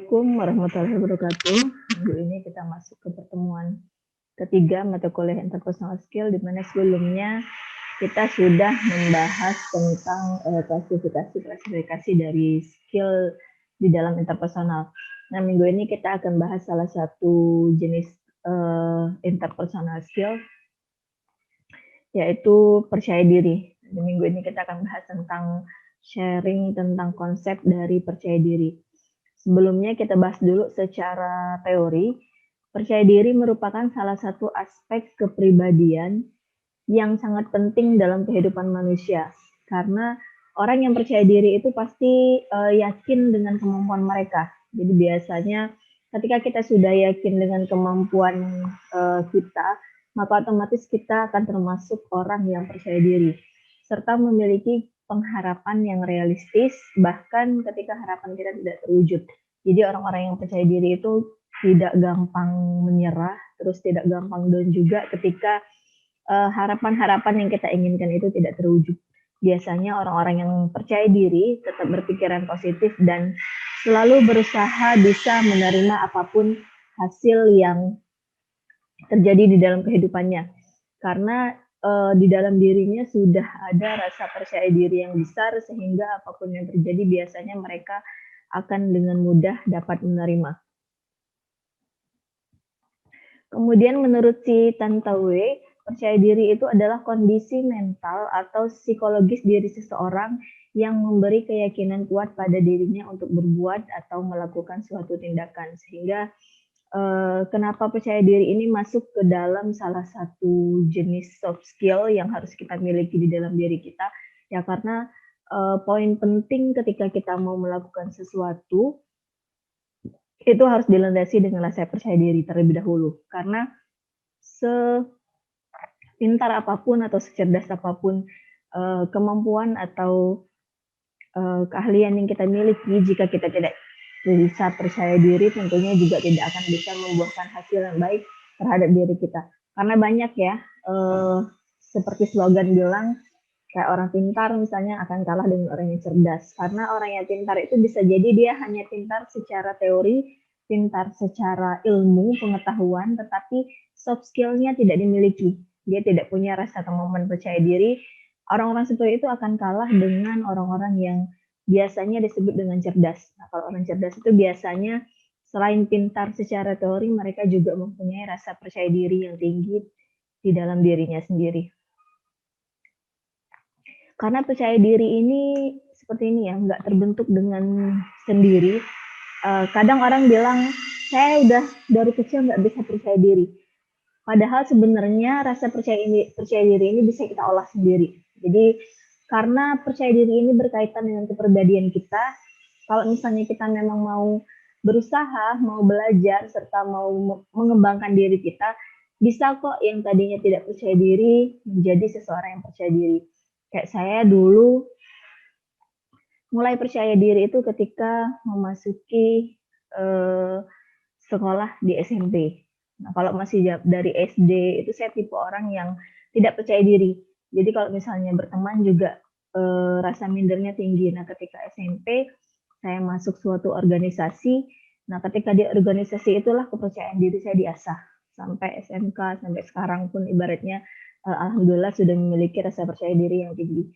Assalamualaikum warahmatullahi wabarakatuh. Minggu ini kita masuk ke pertemuan ketiga mata kuliah interpersonal skill, di mana sebelumnya kita sudah membahas tentang klasifikasi dari skill di dalam interpersonal. Nah, minggu ini kita akan bahas salah satu jenis interpersonal skill, yaitu percaya diri. Di minggu ini kita akan bahas tentang sharing tentang konsep dari percaya diri. Sebelumnya kita bahas dulu secara teori. Percaya diri merupakan salah satu aspek kepribadian yang sangat penting dalam kehidupan manusia. Karena orang yang percaya diri itu pasti yakin dengan kemampuan mereka. Jadi biasanya ketika kita sudah yakin dengan kemampuan kita, maka otomatis kita akan termasuk orang yang percaya diri serta memiliki pengharapan yang realistis, bahkan ketika harapan kita tidak terwujud. Jadi orang-orang yang percaya diri itu tidak gampang menyerah, terus tidak gampang down juga ketika harapan-harapan yang kita inginkan itu tidak terwujud. Biasanya orang-orang yang percaya diri tetap berpikiran positif dan selalu berusaha bisa menerima apapun hasil yang terjadi di dalam kehidupannya. Karena di dalam dirinya sudah ada rasa percaya diri yang besar, sehingga apapun yang terjadi biasanya mereka akan dengan mudah dapat menerima. Kemudian menurut si Tantawi, percaya diri itu adalah kondisi mental atau psikologis diri seseorang yang memberi keyakinan kuat pada dirinya untuk berbuat atau melakukan suatu tindakan. Sehingga kenapa percaya diri ini masuk ke dalam salah satu jenis soft skill yang harus kita miliki di dalam diri kita, ya karena poin penting ketika kita mau melakukan sesuatu itu harus dilandasi dengan rasa percaya diri terlebih dahulu. Karena sepintar apapun atau secerdas apapun kemampuan atau keahlian yang kita miliki, jika kita tidak bisa percaya diri, tentunya juga tidak akan bisa membuahkan hasil yang baik terhadap diri kita. Karena banyak ya, seperti slogan bilang, kayak orang pintar misalnya akan kalah dengan orang yang cerdas. Karena orang yang pintar itu bisa jadi dia hanya pintar secara teori, pintar secara ilmu, pengetahuan, tetapi soft skill-nya tidak dimiliki. Dia tidak punya rasa kemampuan percaya diri. Orang-orang seperti itu akan kalah dengan orang-orang yang biasanya disebut dengan cerdas. Nah, kalau orang cerdas itu biasanya selain pintar secara teori, mereka juga mempunyai rasa percaya diri yang tinggi di dalam dirinya sendiri. Karena percaya diri ini seperti ini ya, nggak terbentuk dengan sendiri. Kadang orang bilang, saya udah dari kecil nggak bisa percaya diri. Padahal sebenarnya rasa percaya diri ini bisa kita olah sendiri. Jadi karena percaya diri ini berkaitan dengan kepribadian kita, kalau misalnya kita memang mau berusaha, mau belajar, serta mau mengembangkan diri kita, bisa kok yang tadinya tidak percaya diri menjadi seseorang yang percaya diri. Kayak saya dulu mulai percaya diri itu ketika memasuki sekolah di SMP. Nah, kalau masih dari SD itu saya tipe orang yang tidak percaya diri. Jadi kalau misalnya berteman juga rasa mindernya tinggi. Nah, ketika SMP saya masuk suatu organisasi. Nah, ketika di organisasi itulah kepercayaan diri saya diasah. Sampai SMK, sampai sekarang pun ibaratnya alhamdulillah sudah memiliki rasa percaya diri yang tinggi.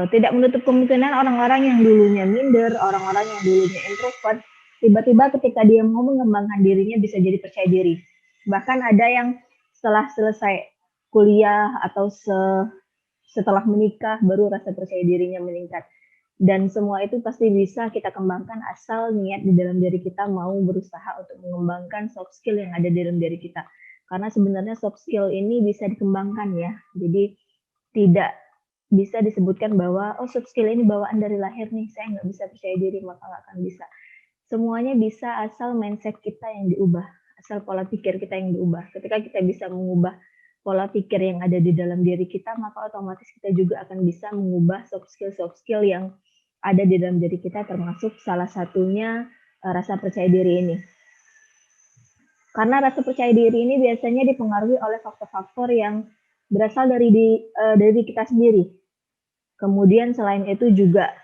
Tidak menutup kemungkinan orang-orang yang dulunya minder, orang-orang yang dulunya introvert, tiba-tiba ketika dia mau mengembangkan dirinya bisa jadi percaya diri. Bahkan ada yang setelah selesai kuliah atau setelah menikah baru rasa percaya dirinya meningkat. Dan semua itu pasti bisa kita kembangkan asal niat di dalam diri kita mau berusaha untuk mengembangkan soft skill yang ada di dalam diri kita. Karena sebenarnya soft skill ini bisa dikembangkan ya. Jadi tidak bisa disebutkan bahwa soft skill ini bawaan dari lahir nih, saya nggak bisa percaya diri maka nggak akan bisa. Semuanya bisa asal mindset kita yang diubah, asal pola pikir kita yang diubah. Ketika kita bisa mengubah pola pikir yang ada di dalam diri kita, maka otomatis kita juga akan bisa mengubah soft skill yang ada di dalam diri kita, termasuk salah satunya rasa percaya diri ini. Karena rasa percaya diri ini biasanya dipengaruhi oleh faktor-faktor yang berasal dari kita sendiri. Kemudian selain itu juga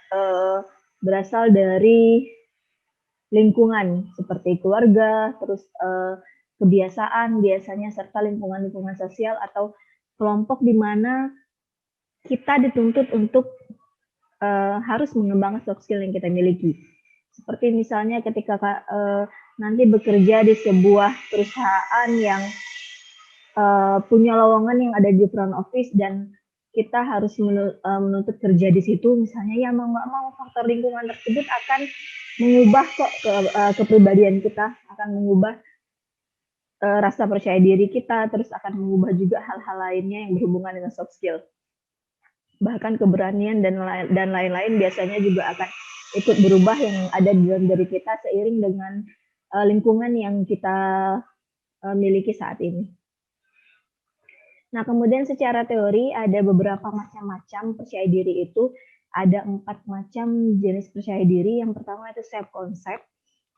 berasal dari lingkungan seperti keluarga, terus kebiasaan biasanya, serta lingkungan-lingkungan sosial atau kelompok di mana kita dituntut untuk harus mengembangkan soft skill yang kita miliki. Seperti misalnya ketika nanti bekerja di sebuah perusahaan yang punya lowongan yang ada di front office dan kita harus menuntut kerja di situ, misalnya ya mau nggak mau faktor lingkungan tersebut akan mengubah kok kepribadian kita, akan mengubah rasa percaya diri kita, terus akan mengubah juga hal-hal lainnya yang berhubungan dengan soft skill. Bahkan keberanian dan lain-lain biasanya juga akan ikut berubah yang ada di dalam diri kita seiring dengan lingkungan yang kita miliki saat ini. Nah, kemudian secara teori ada beberapa macam-macam percaya diri itu. Ada 4 macam jenis percaya diri. Yang pertama itu self concept.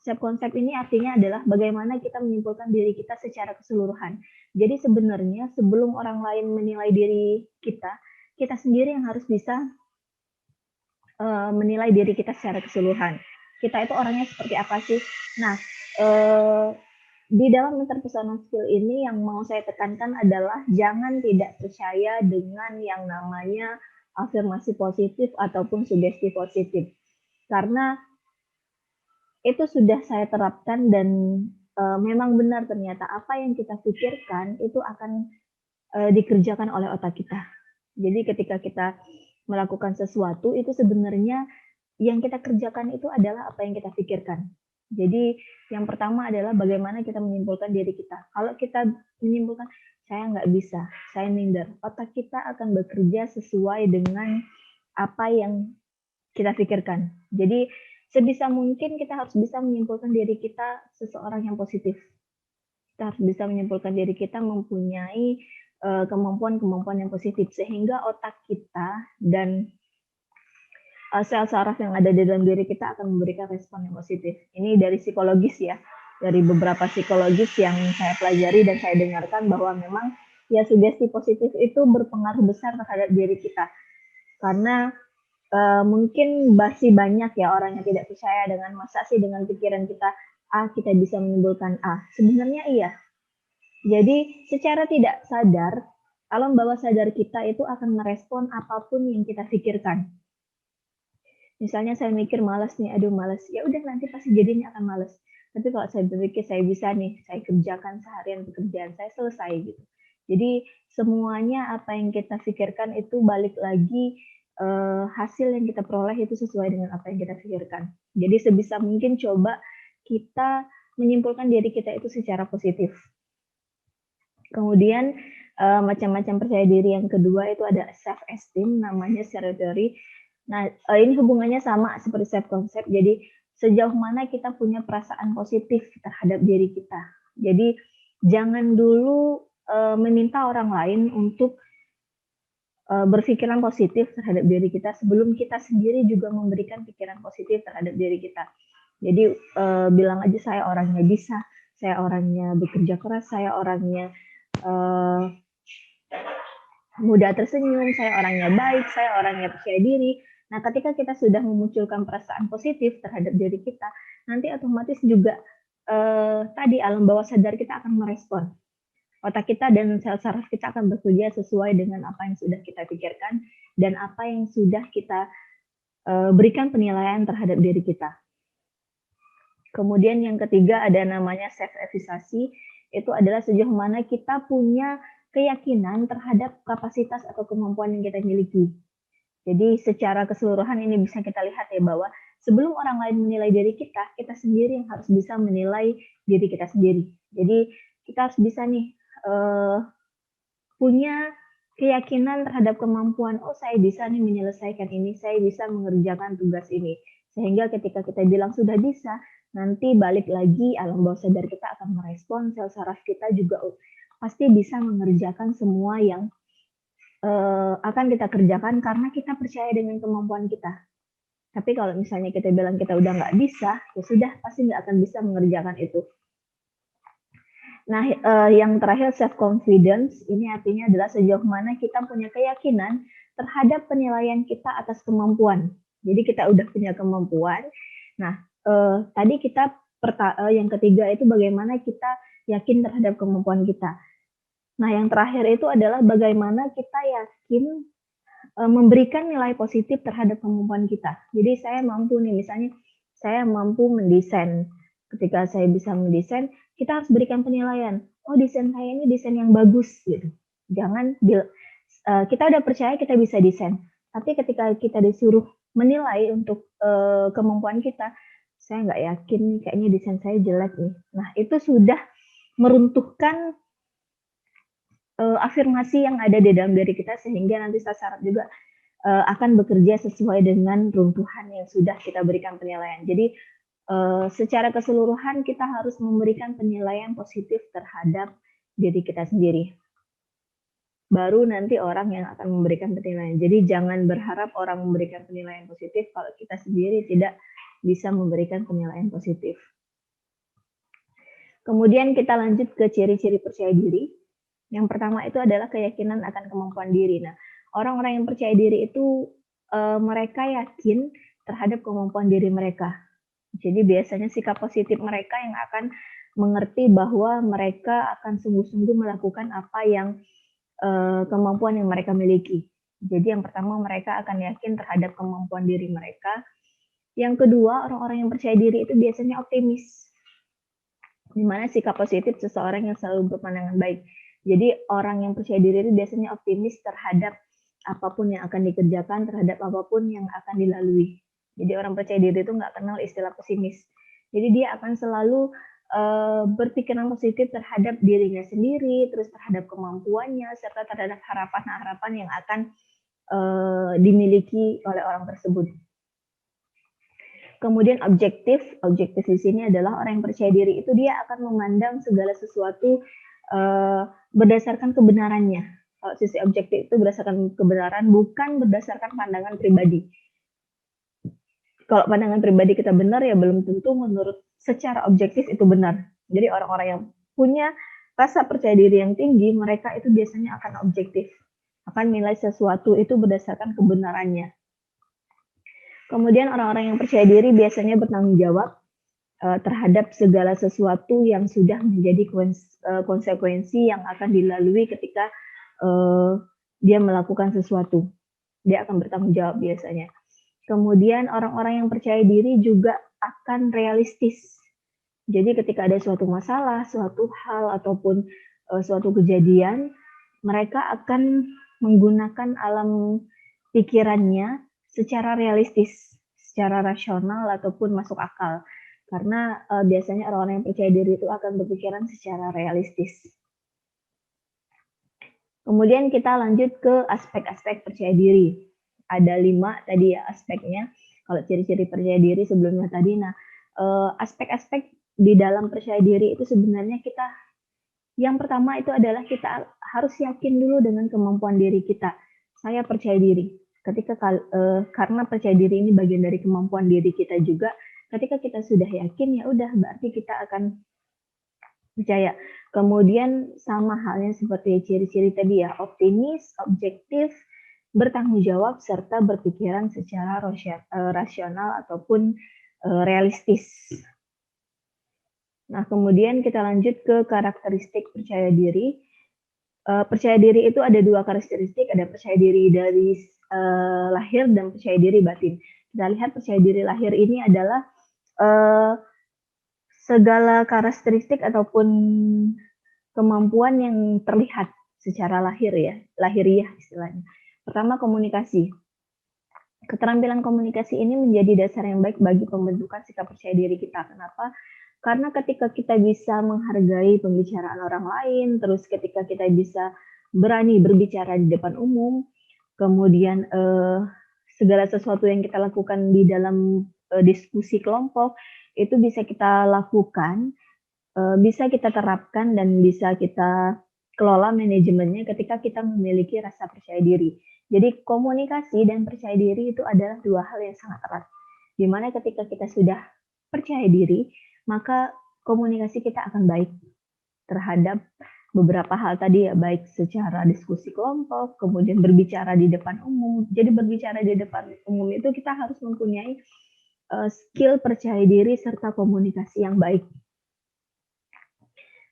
Self concept ini artinya adalah bagaimana kita menyimpulkan diri kita secara keseluruhan. Jadi sebenarnya sebelum orang lain menilai diri kita, kita sendiri yang harus bisa menilai diri kita secara keseluruhan. Kita itu orangnya seperti apa sih? Nah, di dalam interpersonal skill ini yang mau saya tekankan adalah jangan tidak percaya dengan yang namanya afirmasi positif ataupun sugesti positif. Karena itu sudah saya terapkan dan memang benar ternyata apa yang kita pikirkan itu akan dikerjakan oleh otak kita. Jadi ketika kita melakukan sesuatu itu sebenarnya yang kita kerjakan itu adalah apa yang kita pikirkan. Jadi yang pertama adalah bagaimana kita menyimpulkan diri kita. Kalau kita menyimpulkan saya nggak bisa, saya minder, otak kita akan bekerja sesuai dengan apa yang kita pikirkan. Jadi sebisa mungkin kita harus bisa menyimpulkan diri kita seseorang yang positif. Kita harus bisa menyimpulkan diri kita mempunyai kemampuan-kemampuan yang positif sehingga otak kita dan sel saraf yang ada di dalam diri kita akan memberikan respon yang positif. Ini dari psikologis ya, dari beberapa psikologis yang saya pelajari dan saya dengarkan bahwa memang ya sugesti positif itu berpengaruh besar terhadap diri kita. Karena mungkin masih banyak ya orang yang tidak percaya dengan masa sih dengan pikiran kita kita bisa menimbulkan A. Sebenarnya iya. Jadi secara tidak sadar, alam bawah sadar kita itu akan merespon apapun yang kita pikirkan. Misalnya saya mikir malas nih, aduh malas, ya udah nanti pasti jadinya akan malas. Tapi kalau saya berpikir saya bisa nih, saya kerjakan seharian pekerjaan saya selesai gitu. Jadi semuanya apa yang kita pikirkan itu balik lagi hasil yang kita peroleh itu sesuai dengan apa yang kita pikirkan. Jadi sebisa mungkin coba kita menyimpulkan diri kita itu secara positif. Kemudian macam-macam percaya diri yang kedua itu ada self esteem, namanya secara teori. Nah, ini hubungannya sama seperti self concept. Jadi sejauh mana kita punya perasaan positif terhadap diri kita. Jadi jangan dulu meminta orang lain untuk berpikiran positif terhadap diri kita sebelum kita sendiri juga memberikan pikiran positif terhadap diri kita. Jadi bilang aja saya orangnya bisa, saya orangnya bekerja keras, saya orangnya mudah tersenyum, saya orangnya baik, saya orangnya percaya diri. Nah, ketika kita sudah memunculkan perasaan positif terhadap diri kita, nanti otomatis juga tadi alam bawah sadar kita akan merespon. Otak kita dan sel saraf kita akan bekerja sesuai dengan apa yang sudah kita pikirkan dan apa yang sudah kita berikan penilaian terhadap diri kita. Kemudian yang ketiga ada namanya self-efficacy, itu adalah sejauh mana kita punya keyakinan terhadap kapasitas atau kemampuan yang kita miliki. Jadi secara keseluruhan ini bisa kita lihat ya bahwa sebelum orang lain menilai diri kita, kita sendiri yang harus bisa menilai diri kita sendiri. Jadi kita harus bisa nih punya keyakinan terhadap kemampuan, oh saya bisa nih menyelesaikan ini, saya bisa mengerjakan tugas ini. Sehingga ketika kita bilang sudah bisa, nanti balik lagi alam bawah sadar kita akan merespon, sel saraf kita juga pasti bisa mengerjakan semua yang akan kita kerjakan karena kita percaya dengan kemampuan kita. Tapi kalau misalnya kita bilang kita udah nggak bisa, ya sudah pasti nggak akan bisa mengerjakan itu. Nah, yang terakhir self confidence ini artinya adalah sejauh mana kita punya keyakinan terhadap penilaian kita atas kemampuan. Jadi kita udah punya kemampuan. Nah, tadi kita yang ketiga itu bagaimana kita yakin terhadap kemampuan kita. Nah, yang terakhir itu adalah bagaimana kita yakin memberikan nilai positif terhadap kemampuan kita. Jadi saya mampu nih, misalnya saya mampu mendesain. Ketika saya bisa mendesain, kita harus berikan penilaian. Oh, desain saya ini desain yang bagus gitu. Jangan kita udah percaya kita bisa desain, tapi ketika kita disuruh menilai untuk kemampuan kita, saya nggak yakin kayaknya desain saya jelek nih. Nah, itu sudah meruntuhkan afirmasi yang ada di dalam diri kita sehingga nanti sasaran juga akan bekerja sesuai dengan runtuhan yang sudah kita berikan penilaian. Jadi secara keseluruhan kita harus memberikan penilaian positif terhadap diri kita sendiri. Baru nanti orang yang akan memberikan penilaian. Jadi jangan berharap orang memberikan penilaian positif kalau kita sendiri tidak bisa memberikan penilaian positif. Kemudian kita lanjut ke ciri-ciri percaya diri. Yang pertama itu adalah keyakinan akan kemampuan diri. Nah, orang-orang yang percaya diri itu mereka yakin terhadap kemampuan diri mereka. Jadi biasanya sikap positif mereka yang akan mengerti bahwa mereka akan sungguh-sungguh melakukan apa yang kemampuan yang mereka miliki. Jadi yang pertama mereka akan yakin terhadap kemampuan diri mereka. Yang kedua, orang-orang yang percaya diri itu biasanya optimis. Di mana sikap positif seseorang yang selalu berpandangan baik. Jadi orang yang percaya diri itu biasanya optimis terhadap apapun yang akan dikerjakan, terhadap apapun yang akan dilalui. Jadi orang percaya diri itu nggak kenal istilah pesimis. Jadi dia akan selalu berpikiran positif terhadap dirinya sendiri, terus terhadap kemampuannya, serta terhadap harapan-harapan yang akan dimiliki oleh orang tersebut. Kemudian objektif di sini adalah orang yang percaya diri itu dia akan memandang segala sesuatu berdasarkan kebenarannya. Kalau sisi objektif itu berdasarkan kebenaran, bukan berdasarkan pandangan pribadi. Kalau pandangan pribadi kita benar, ya belum tentu menurut secara objektif itu benar. Jadi orang-orang yang punya rasa percaya diri yang tinggi, mereka itu biasanya akan objektif, akan menilai sesuatu itu berdasarkan kebenarannya. Kemudian orang-orang yang percaya diri biasanya bertanggung jawab terhadap segala sesuatu yang sudah menjadi konsekuensi yang akan dilalui ketika dia melakukan sesuatu. Dia akan bertanggung jawab biasanya. Kemudian orang-orang yang percaya diri juga akan realistis. Jadi ketika ada suatu masalah, suatu hal ataupun suatu kejadian, mereka akan menggunakan alam pikirannya secara realistis, secara rasional ataupun masuk akal. Karena biasanya orang-orang yang percaya diri itu akan berpikiran secara realistis. Kemudian kita lanjut ke aspek-aspek percaya diri. Ada 5 tadi ya aspeknya. Kalau ciri-ciri percaya diri sebelumnya tadi. Nah, aspek-aspek di dalam percaya diri itu sebenarnya kita, yang pertama itu adalah kita harus yakin dulu dengan kemampuan diri kita. Saya percaya diri. Karena percaya diri ini bagian dari kemampuan diri kita juga. Ketika kita sudah yakin, ya udah berarti kita akan percaya. Kemudian sama halnya seperti ciri-ciri tadi ya, optimis, objektif, bertanggung jawab, serta berpikiran secara rasional ataupun realistis. Nah, kemudian kita lanjut ke karakteristik percaya diri. Percaya diri itu ada 2 karakteristik, ada percaya diri dari lahir dan percaya diri batin. Kita lihat percaya diri lahir ini adalah segala karakteristik ataupun kemampuan yang terlihat secara lahiriah istilahnya. Pertama, komunikasi. Keterampilan komunikasi ini menjadi dasar yang baik bagi pembentukan sikap percaya diri kita. Kenapa? Karena ketika kita bisa menghargai pembicaraan orang lain, terus ketika kita bisa berani berbicara di depan umum, kemudian segala sesuatu yang kita lakukan di dalam diskusi kelompok, itu bisa kita lakukan, bisa kita terapkan dan bisa kita kelola manajemennya ketika kita memiliki rasa percaya diri. Jadi komunikasi dan percaya diri itu adalah 2 hal yang sangat erat. Di mana ketika kita sudah percaya diri, maka komunikasi kita akan baik terhadap beberapa hal tadi ya, baik secara diskusi kelompok, kemudian berbicara di depan umum. Jadi berbicara di depan umum itu kita harus mempunyai skill percaya diri serta komunikasi yang baik.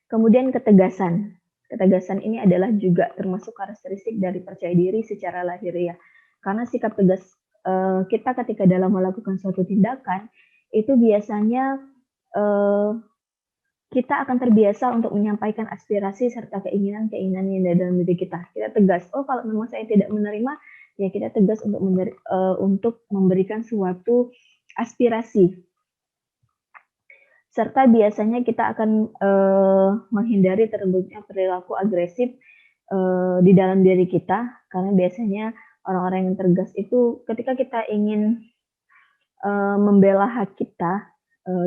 Kemudian ketegasan. Ketegasan ini adalah juga termasuk karakteristik dari percaya diri secara lahiriah. Karena sikap tegas kita ketika dalam melakukan suatu tindakan itu biasanya kita akan terbiasa untuk menyampaikan aspirasi serta keinginan-keinginan yang ada dalam diri kita. Kita tegas, oh kalau memang saya tidak menerima, ya kita tegas untuk memberikan suatu aspirasi. Serta biasanya kita akan menghindari terbentuknya perilaku agresif di dalam diri kita, karena biasanya orang-orang yang tegas itu ketika kita ingin membela hak kita,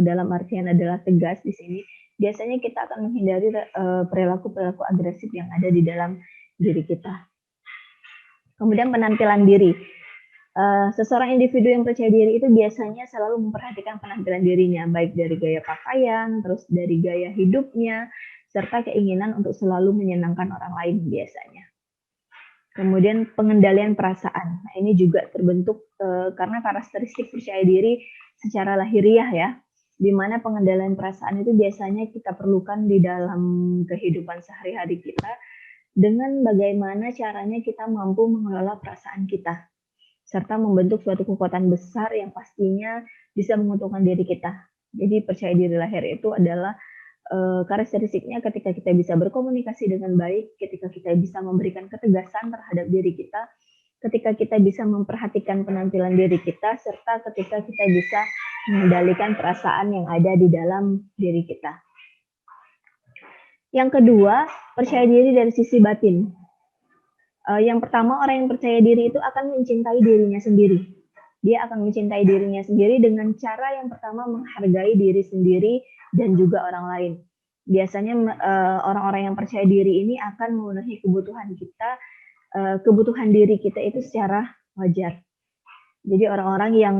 dalam artian adalah tegas di sini, biasanya kita akan menghindari perilaku-perilaku agresif yang ada di dalam diri kita. Kemudian penampilan diri. Seseorang individu yang percaya diri itu biasanya selalu memperhatikan penampilan dirinya, baik dari gaya pakaian, terus dari gaya hidupnya, serta keinginan untuk selalu menyenangkan orang lain biasanya. Kemudian pengendalian perasaan. Nah, ini juga terbentuk karena karakteristik percaya diri secara lahiriah ya, di mana pengendalian perasaan itu biasanya kita perlukan di dalam kehidupan sehari-hari kita dengan bagaimana caranya kita mampu mengelola perasaan kita serta membentuk suatu kekuatan besar yang pastinya bisa menguntungkan diri kita. Jadi percaya diri lahir itu adalah karakteristiknya ketika kita bisa berkomunikasi dengan baik, ketika kita bisa memberikan ketegasan terhadap diri kita, ketika kita bisa memperhatikan penampilan diri kita, serta ketika kita bisa mengendalikan perasaan yang ada di dalam diri kita. Yang kedua, percaya diri dari sisi batin. Yang pertama, orang yang percaya diri itu akan mencintai dirinya sendiri. Dia akan mencintai dirinya sendiri dengan cara yang pertama menghargai diri sendiri dan juga orang lain. Biasanya orang-orang yang percaya diri ini akan memenuhi kebutuhan kita, kebutuhan diri kita itu secara wajar. Jadi orang-orang yang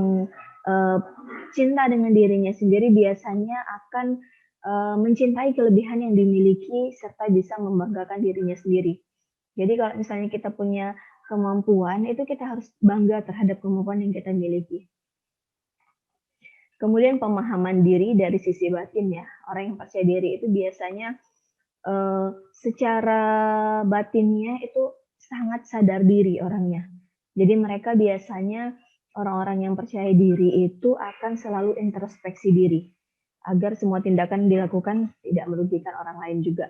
cinta dengan dirinya sendiri biasanya akan mencintai kelebihan yang dimiliki serta bisa membanggakan dirinya sendiri. Jadi kalau misalnya kita punya kemampuan, itu kita harus bangga terhadap kemampuan yang kita miliki. Kemudian pemahaman diri dari sisi batin ya. Orang yang percaya diri itu biasanya secara batinnya itu sangat sadar diri orangnya. Jadi mereka biasanya orang-orang yang percaya diri itu akan selalu introspeksi diri agar semua tindakan dilakukan tidak merugikan orang lain juga.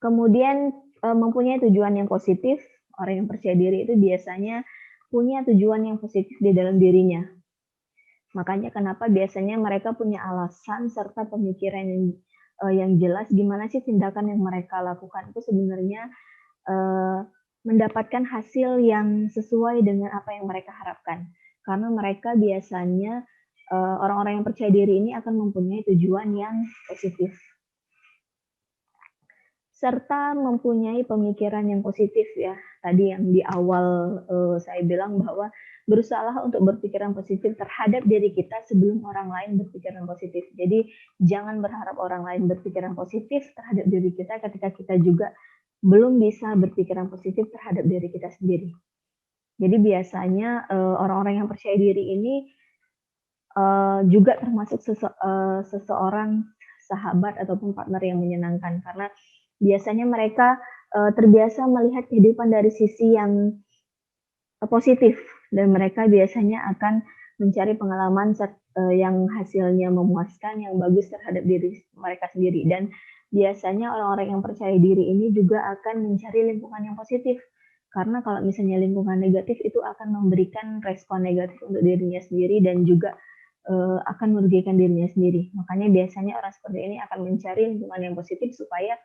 Kemudian mempunyai tujuan yang positif. Orang yang percaya diri itu biasanya punya tujuan yang positif di dalam dirinya. Makanya kenapa biasanya mereka punya alasan serta pemikiran yang jelas gimana sih tindakan yang mereka lakukan itu sebenarnya mendapatkan hasil yang sesuai dengan apa yang mereka harapkan. Karena mereka biasanya orang-orang yang percaya diri ini akan mempunyai tujuan yang positif. Serta mempunyai pemikiran yang positif ya. Tadi yang di awal saya bilang bahwa berusahalah untuk berpikiran positif terhadap diri kita sebelum orang lain berpikiran positif. Jadi jangan berharap orang lain berpikiran positif terhadap diri kita ketika kita juga belum bisa berpikiran positif terhadap diri kita sendiri. Jadi biasanya orang-orang yang percaya diri ini juga termasuk seseorang sahabat ataupun partner yang menyenangkan karena biasanya mereka terbiasa melihat kehidupan dari sisi yang positif dan mereka biasanya akan mencari pengalaman yang hasilnya memuaskan, yang bagus terhadap diri mereka sendiri. Dan biasanya orang-orang yang percaya diri ini juga akan mencari lingkungan yang positif. Karena kalau misalnya lingkungan negatif itu akan memberikan respon negatif untuk dirinya sendiri dan juga akan merugikan dirinya sendiri. Makanya biasanya orang seperti ini akan mencari lingkungan yang positif supaya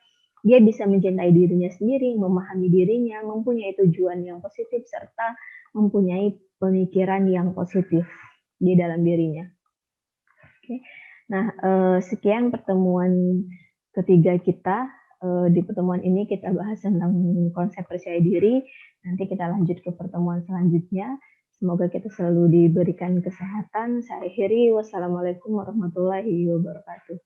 dia bisa mencintai dirinya sendiri, memahami dirinya, mempunyai tujuan yang positif, serta mempunyai pemikiran yang positif di dalam dirinya. Oke. Nah, sekian pertemuan ketiga kita. Di pertemuan ini kita bahas tentang konsep percaya diri. Nanti kita lanjut ke pertemuan selanjutnya. Semoga kita selalu diberikan kesehatan. Saya akhiri. Wassalamualaikum warahmatullahi wabarakatuh.